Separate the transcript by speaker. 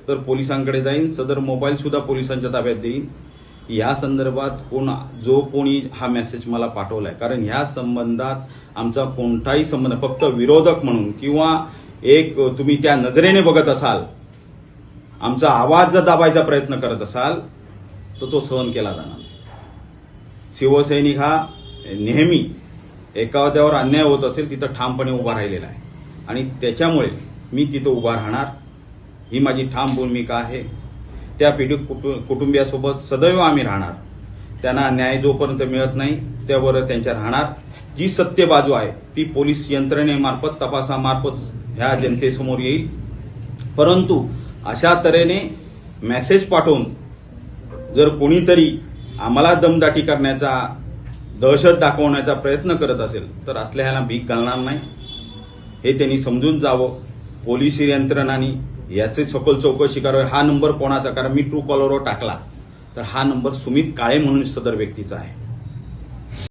Speaker 1: तर पोलिसांकडे जाईन, सदर मोबाईल सुद्धा पोलिसांच्या ताब्यात देईन। या संदर्भात जो कोणी हा मेसेज मला पाठवलाय, कारण ह्या संबंधात आमचा कोणताही संबंध, फक्त विरोधक म्हणून किंवा एक तुम्ही त्या नजरेने बघत असाल, आमचा आवाज जर दाबायचा प्रयत्न करत असाल तर तो सहन केला जाणार नाही। शिवसैनिक हा नेहमी एखाद्यावर अन्याय होत असेल तिथं ठामपणे उभा राहिलेला आहे आणि त्याच्यामुळे मी तिथं उभा राहणार, ही माझी ठाम भूमिका आहे। त्या पीडित कुटुंबियासोबत सदैव आम्ही राहणार। त्यांना न्याय जोपर्यंत मिळत नाही त्यावर त्यांच्या राहणार। जी सत्य बाजू आहे ती पोलीस यंत्रणेमार्फत, तपासामार्फत ह्या जनतेसमोर येईल। परंतु अशा तऱ्हेने मेसेज पाठवून जर कोणीतरी आम्हाला दमदाटी करण्याचा, दहशत दाखवण्याचा प्रयत्न करत असेल तर असल्याला भीक घालणार नाही, हे त्यांनी समजून जावं। पोलीस यंत्रणांनी याची सखोल चौकशी करावी। हा नंबर कोणाचा, कारण मी ट्रू कॉलरवर टाकला तर हा नंबर सुमित काळे म्हणून सदर व्यक्तीचा आहे।